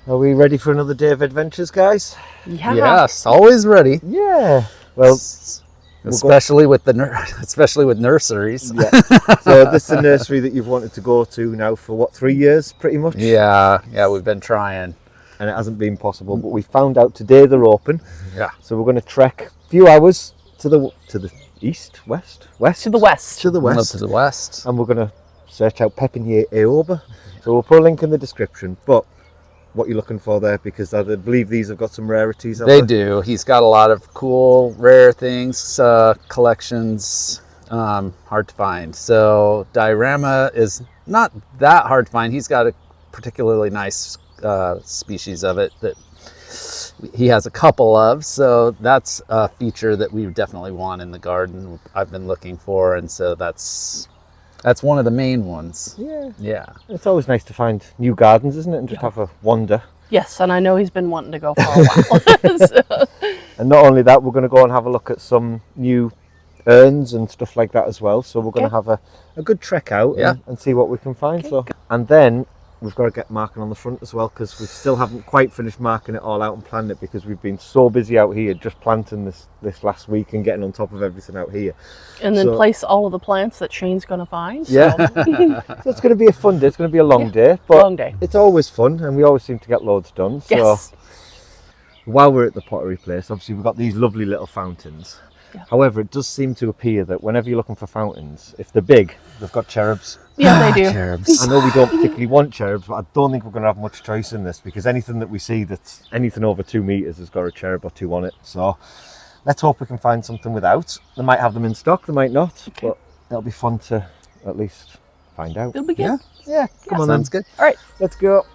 Are we ready for another day of adventures, guys? Yeah. Yes, always ready. Yeah. Well, especially with nurseries. yeah. So this is the nursery that you've wanted to go to now for what, 3 years, pretty much? Yeah, we've been trying. And it hasn't been possible, but we found out today they're open. Yeah. So we're going to trek a few hours to the east, west? To the west. To the west. To the west. And we're going to search out Pepinier Aoba. So we'll put a link in the description. But what you're looking for there, because I believe these have got some rarities. They do. He's got a lot of cool, rare things, collections, hard to find. So diorama is not that hard to find. He's got a particularly nice species of it that he has a couple of. So that's a feature that we definitely want in the garden. I've been looking for, and so that's one of the main ones. Yeah. It's always nice to find new gardens, isn't it? And just have a wander. Yes, and I know he's been wanting to go for a while. So. And not only that, we're going to go and have a look at some new urns and stuff like that as well. So we're going to have a good trek out and see what we can find. So, and then we've got to get marking on the front as well, because we still haven't quite finished marking it all out and planned it, because we've been so busy out here just planting this last week and getting on top of everything out here. And then place all of the plants that Shane's going to find. So. Yeah. So it's going to be a fun day. It's going to be a long day, but long day. It's always fun, and we always seem to get loads done. So yes. While we're at the pottery place, obviously we've got these lovely little fountains. Yeah. However, it does seem to appear that whenever you're looking for fountains, if they're big, they've got cherubs. Yeah, they do. Cherubs. I know we don't particularly want cherubs, but I don't think we're going to have much choice in this, because anything that we see that's anything over 2 meters has got a cherub or two on it. So let's hope we can find something without. They might have them in stock, they might not, but it'll be fun to at least find out. It'll be good. Yeah. Come on, sounds good. All right, let's go.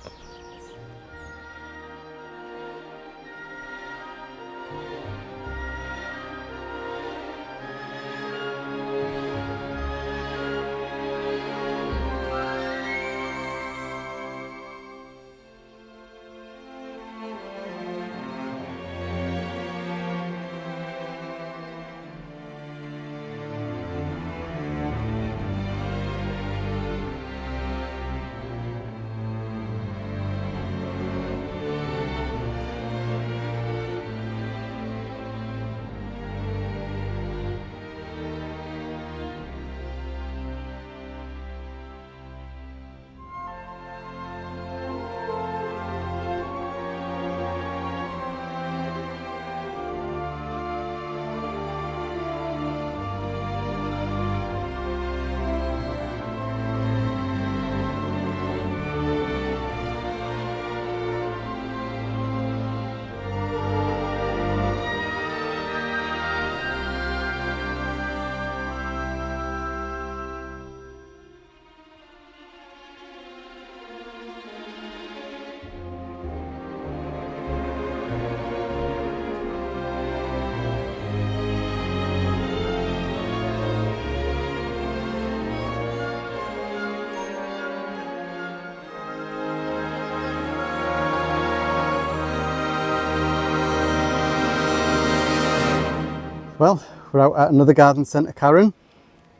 Well, we're out at another garden centre, Karen.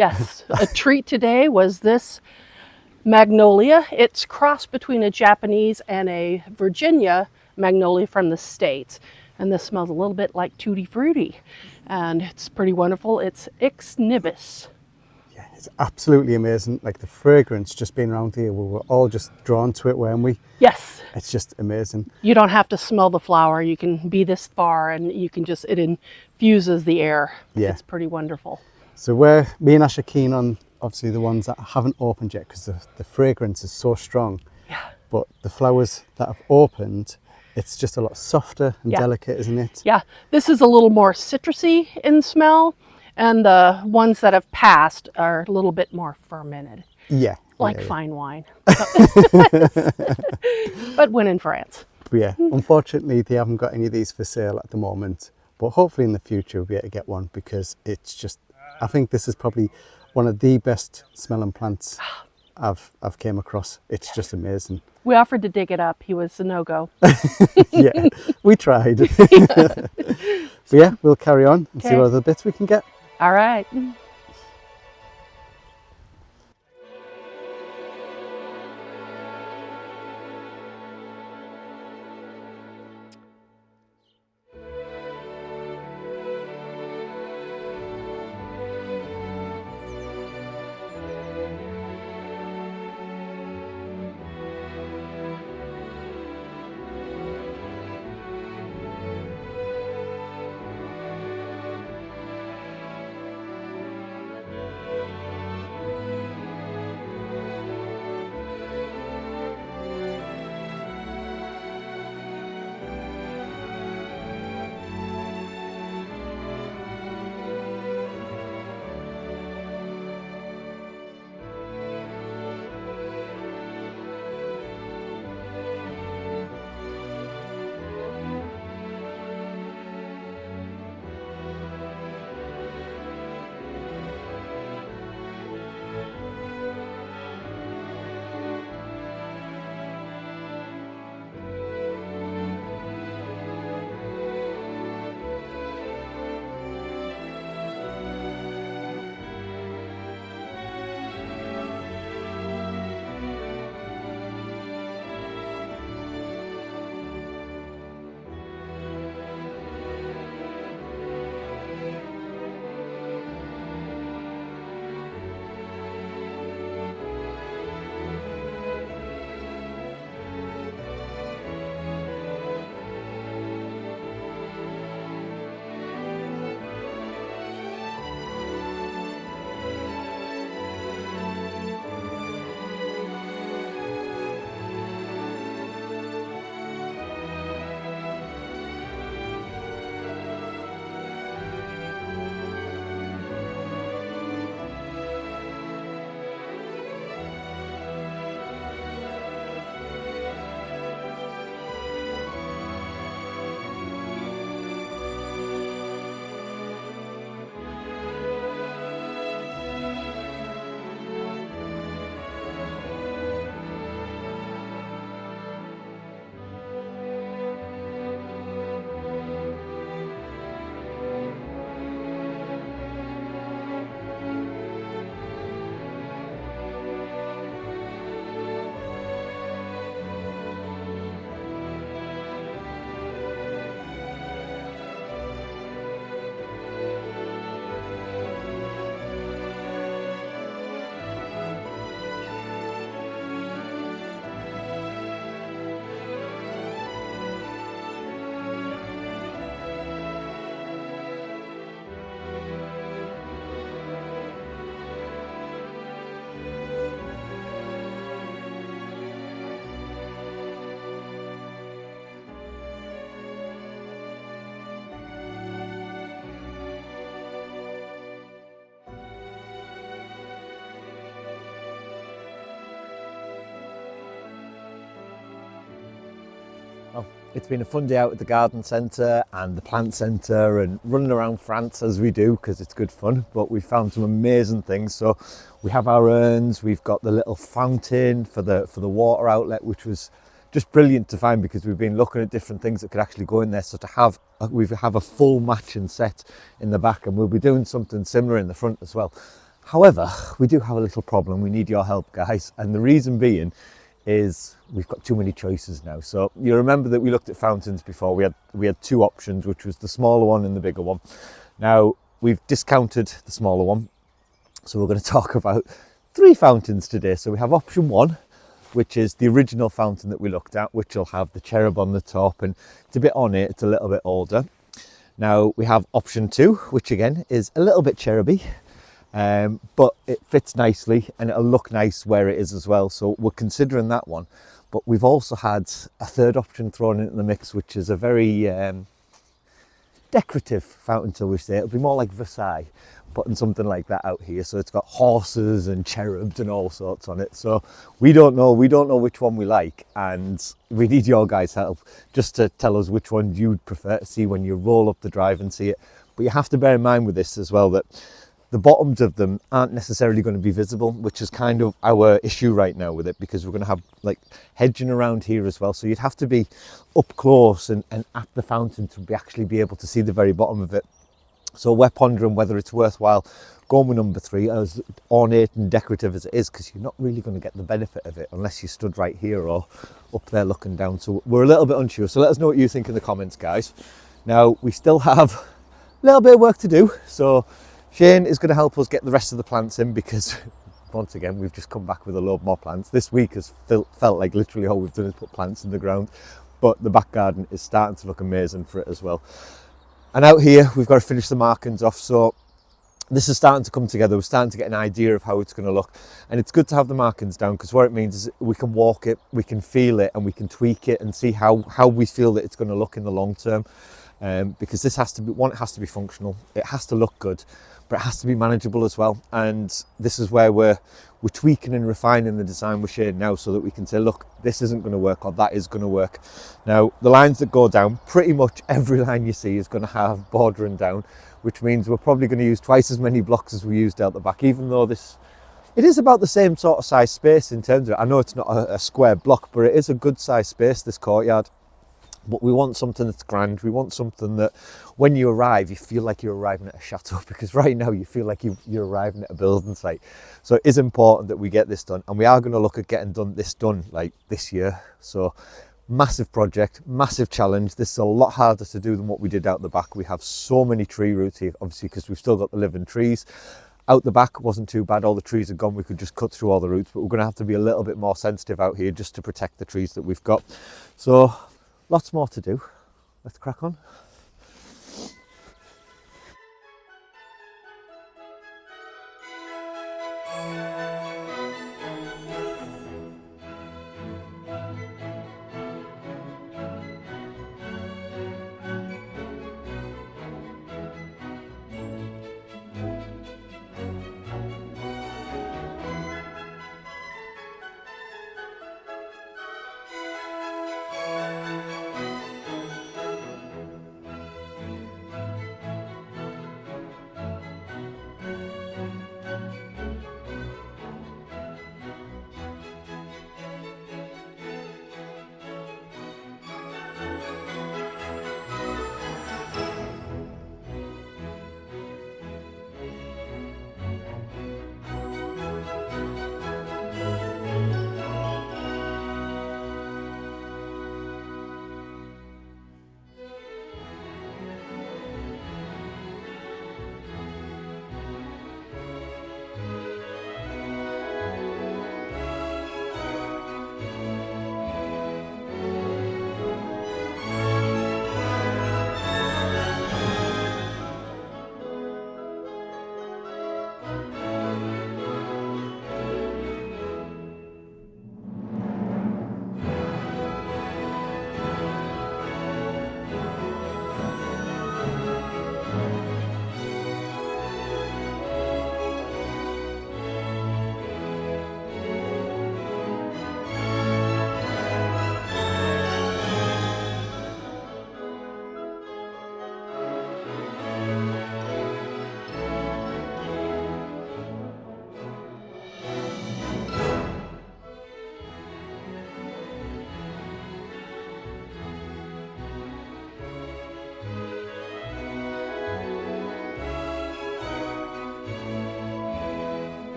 yes. A treat today was this magnolia. It's crossed between a Japanese and a Virginia magnolia from the States. And this smells a little bit like Tutti Frutti. And it's pretty wonderful. It's Ix Nibis. Yeah, it's absolutely amazing. Like the fragrance just being around here, we were all just drawn to it, weren't we? Yes. It's just amazing. You don't have to smell the flower. You can be this far and you can just, it infuses the air. Yeah. It's pretty wonderful. So me and Ash are keen on obviously the ones that haven't opened yet, because the fragrance is so strong. Yeah. But the flowers that have opened, it's just a lot softer and delicate, isn't it? Yeah, this is a little more citrusy in smell, and the ones that have passed are a little bit more fermented. Yeah. Like fine wine. But when in France. But yeah, unfortunately they haven't got any of these for sale at the moment, but hopefully in the future we'll be able to get one, because it's just, I think this is probably one of the best smelling plants I've came across. It's just amazing. We offered to dig it up. He was a no-go. Yeah, we tried. But yeah, we'll carry on and see what other bits we can get. All right. Well, it's been a fun day out at the garden centre and the plant centre and running around France as we do because it's good fun, but we found some amazing things. So we have our urns, we've got the little fountain for the water outlet, which was just brilliant to find because we've been looking at different things that could actually go in there. So to have we have a full matching set in the back, and we'll be doing something similar in the front as well. However, we do have a little problem. We need your help, guys, and the reason being is we've got too many choices now. So you remember that we looked at fountains before. We had two options, which was the smaller one and the bigger one. Now we've discounted the smaller one, so we're going to talk about 3 fountains today. So we have option 1, which is the original fountain that we looked at, which will have the cherub on the top, and it's a bit ornate, it's a little bit older. Now we have option 2, which again is a little bit cheruby, but it fits nicely and it'll look nice where it is as well. So we're considering that one, but we've also had a third option thrown into the mix, which is a very decorative fountain, shall we say. It'll be more like Versailles, putting something like that out here. So it's got horses and cherubs and all sorts on it. So we don't know which one we like, and we need your guys' help just to tell us which one you'd prefer to see when you roll up the drive and see it. But you have to bear in mind with this as well that the bottoms of them aren't necessarily going to be visible, which is kind of our issue right now with it, because we're going to have like hedging around here as well. So you'd have to be up close and at the fountain to actually be able to see the very bottom of it. So we're pondering whether it's worthwhile going with number 3, as ornate and decorative as it is, because you're not really going to get the benefit of it unless you stood right here or up there looking down. So we're a little bit unsure. So let us know what you think in the comments, guys. Now we still have a little bit of work to do. So Shane is going to help us get the rest of the plants in, because once again we've just come back with a load more plants. This week has felt like literally all we've done is put plants in the ground, but the back garden is starting to look amazing for it as well. And out here we've got to finish the markings off, so this is starting to come together. We're starting to get an idea of how it's going to look, and it's good to have the markings down, because what it means is we can walk it, we can feel it, and we can tweak it and see how we feel that it's going to look in the long term. Because this has to be, one, it has to be functional, it has to look good, but it has to be manageable as well. And this is where we're tweaking and refining the design with Shane now, so that we can say, look, this isn't going to work, or that is going to work. Now the lines that go down, pretty much every line you see is going to have bordering down, which means we're probably going to use twice as many blocks as we used out the back, even though it is about the same sort of size space in terms of it. I know it's not a square block, but it is a good size space, this courtyard. But we want something that's grand. We want something that when you arrive, you feel like you're arriving at a chateau, because right now you feel like you're arriving at a building site. So it is important that we get this done, and we are going to look at getting this done like this year. So massive project, massive challenge. This is a lot harder to do than what we did out the back. We have so many tree roots here, obviously, because we've still got the living trees. Out the back wasn't too bad, all the trees are gone, we could just cut through all the roots, but we're going to have to be a little bit more sensitive out here just to protect the trees that we've got. So lots more to do. Let's crack on.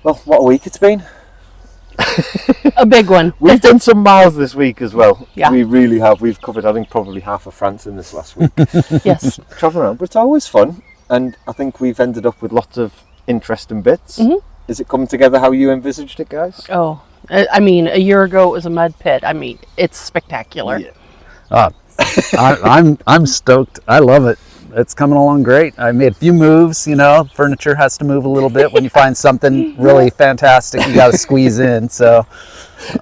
Well, what a week it's been. A big one. We've done some miles this week as well. Yeah. We really have. We've covered, I think, probably half of France in this last week. Yes. Traveling around, but it's always fun. And I think we've ended up with lots of interesting bits. Is it coming together how you envisaged it, guys? Oh, I mean, a year ago it was a mud pit. I mean, it's spectacular. Yeah. I'm stoked. I love it. It's coming along great. I made a few moves, you know, furniture has to move a little bit. When you find something really fantastic, you got to squeeze in. So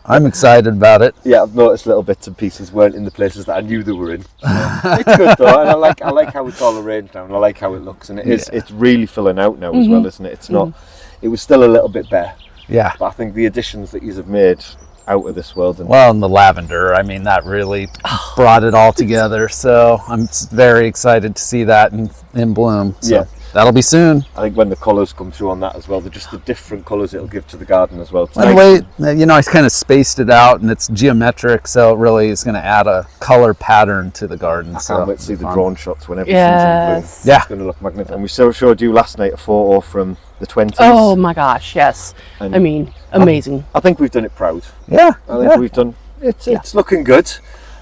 I'm excited about it. Yeah, I've noticed little bits and pieces weren't in the places that I knew they were in. It's good though, and I like how it's all arranged now, and I like how it looks, and it's really filling out now as well, isn't it? It's not. It was still a little bit bare. Yeah. But I think the additions that you have made out of this world. And well, and the lavender, I mean, that really brought it all together. So I'm very excited to see that in bloom. So yeah. That'll be soon. I think when the colours come through on that as well, they're just the different colours it'll give to the garden as well. And the way, you know, I kind of spaced it out and it's geometric, so it really is going to add a color pattern to the garden. I can't wait to see the drone shots when everything's in bloom. Yes. It's going to look magnificent. And we showed you last night a photo from the 20s. Oh my gosh, yes. And I mean, amazing. I think we've done it proud. Yeah. I think we've done it's looking good.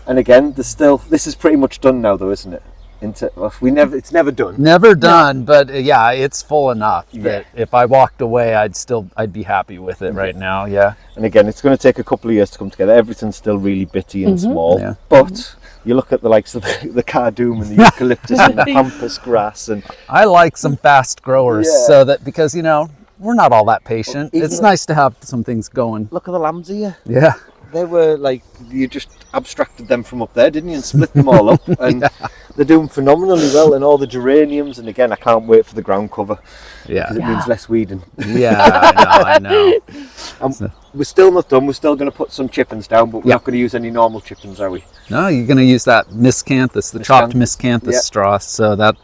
And again, this is pretty much done now though, isn't it? It's never done. Never done, but yeah, it's full enough that if I walked away, I'd be happy with it right now. Yeah. And again, it's going to take a couple of years to come together. Everything's still really bitty and small, Yeah. but you look at the likes of the cardoon and the eucalyptus and the pampas grass, and I like some fast growers, so that because you know we're not all that patient. It's nice to have some things going. look at the lambs here. Yeah. They were like, you just abstracted them from up there, didn't you, and split them all up, and they're doing phenomenally well. And all the geraniums, and again, I can't wait for the ground cover. Yeah. Because it means less weeding. Yeah, I know. We're still not done. We're still going to put some chippings down, but we're not going to use any normal chippings, are we? No, you're going to use that miscanthus, the chopped miscanthus straw. So that'll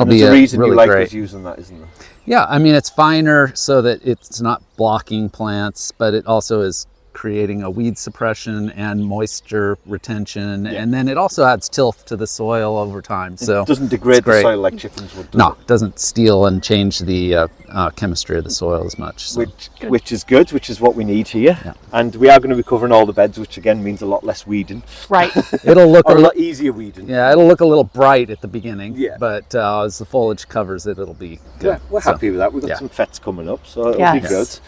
be There's a reason really you like great. us using that, isn't there? Yeah, I mean it's finer so that it's not blocking plants, but it also is creating a weed suppression and moisture retention, and then it also adds tilth to the soil over time. So it doesn't degrade the soil like chippings would. No, it doesn't steal and change the chemistry of the soil as much. So. Which is good, which is what we need here. Yeah. And we are going to be covering all the beds, which again means a lot less weeding. Right. It'll look a lot easier weeding. Yeah, it'll look a little bright at the beginning. Yeah. But as the foliage covers it, it'll be good. Yeah, we're happy with that. We've got some fets coming up, so it'll be good. Yes.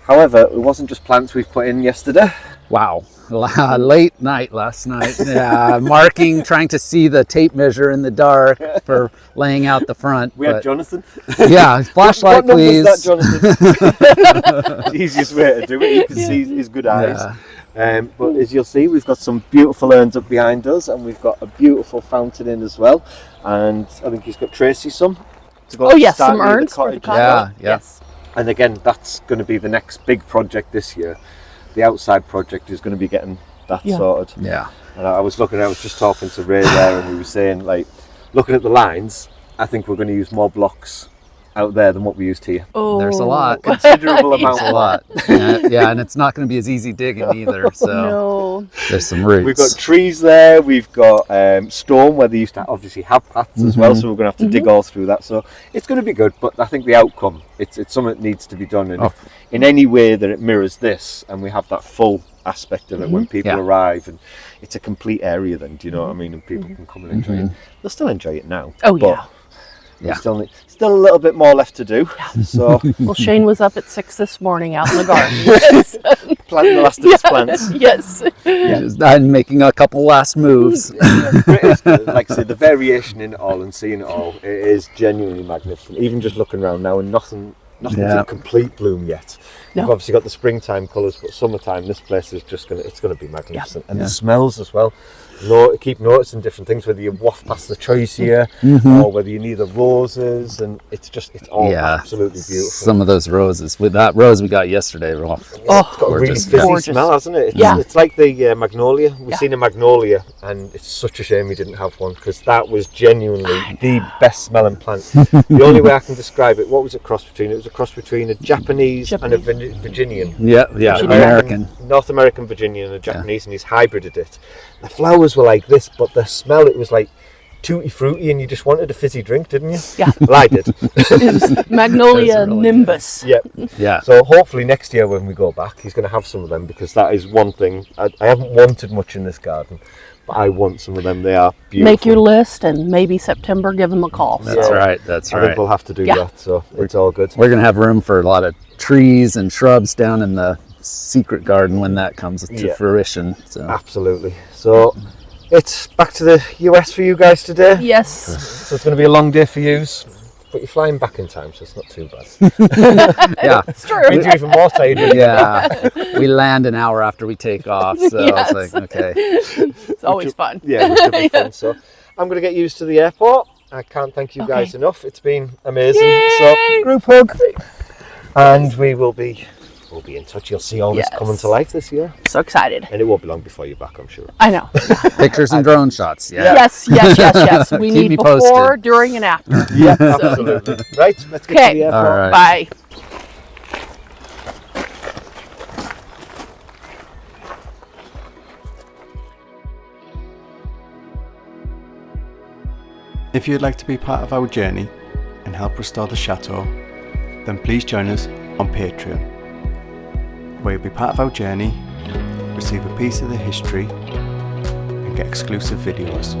However, it wasn't just plants we've put in yesterday. Wow. Late night last night. Yeah, marking, trying to see the tape measure in the dark for laying out the front. We had Jonathan. Yeah, flashlight, what please. That, Jonathan? The easiest way to do it. You can see his good eyes. Yeah. But as you'll see, we've got some beautiful urns up behind us, and we've got a beautiful fountain in as well. And I think he's got Tracy some. To go some urns for the cottage. Yeah. Yes. And again, that's going to be the next big project this year. The outside project is going to be getting that sorted. Yeah. And I was just talking to Ray there, and we were saying, like, looking at the lines, I think we're going to use more blocks out there than what we used here. Oh, there's a lot. Considerable amount. There's a lot. Yeah, and it's not going to be as easy digging either. So no. There's some roots. We've got trees there. We've got stone where they used to obviously have paths as well. So we're going to have to dig all through that. So it's going to be good. But I think the outcome, it's something that needs to be done. And if, in any way that it mirrors this, and we have that full aspect of it when people arrive, and it's a complete area then, do you know what I mean? And people can come and enjoy it. They'll still enjoy it now. Oh, yeah. Yeah. Still a little bit more left to do. Yeah. So well, Shane was up at 6 this morning out in the garden. Planting the last of his plants. Yes. And making a couple last moves. Like I said, the variation in it all and seeing it all, it is genuinely magnificent. Even just looking around now, and nothing's in complete bloom yet. No. We've obviously got the springtime colours, but summertime, this place is just it's going to be magnificent. And the smells as well. Keep noticing different things, whether you waft past the choice here or whether you need the roses, and it's all absolutely beautiful. Some of those roses, with that rose we got yesterday, it's got a really fizzy smell, hasn't it? It's like the magnolia. We've seen a magnolia, and it's such a shame we didn't have one, because that was genuinely the best smelling plant. The only way I can describe it, what was it cross between? It was a cross between a Japanese and a Virginian. American. North American Virginian and a Japanese, and he's hybrided it. The flowers were like this, but the smell, it was like tutti fruity and you just wanted a fizzy drink, didn't you? Yeah. Well, I did. It was Magnolia Those are really Nimbus. Yeah. Yeah. So hopefully next year when we go back, he's going to have some of them, because that is one thing. I haven't wanted much in this garden, but I want some of them. They are beautiful. Make your list, and maybe September, give them a call. That's Yeah. right. That's I right. think we'll have to do Yeah. that, so it's all good. We're gonna have room for a lot of trees and shrubs down in the secret garden when that comes to Yeah. fruition. So Absolutely. So it's back to the US for you guys today. Yes. So it's going to be a long day for yous, but you're flying back in time, so it's not too bad. yeah, It's true. Means you're even more tired. when you get back. yeah. We land an hour after we take off, so Yes. it's like okay. It's always fun. Yeah, which will be fun. So I'm going to get used to the airport. I can't thank you guys enough. It's been amazing. So group hug, and we'll be in touch. You'll see all this Yes. coming to life this year, So excited. and it won't be long before you're back, I'm sure. I know. Pictures and drone shots. Yeah. Yes, yes, yes, yes. We Keep need me before, posted. during, and after. Yeah, absolutely. Right, let's get to Okay. the airport. All right. Bye. If you'd like to be part of our journey and help restore the chateau, then please join us on Patreon, where you'll be part of our journey, receive a piece of the history, and get exclusive videos.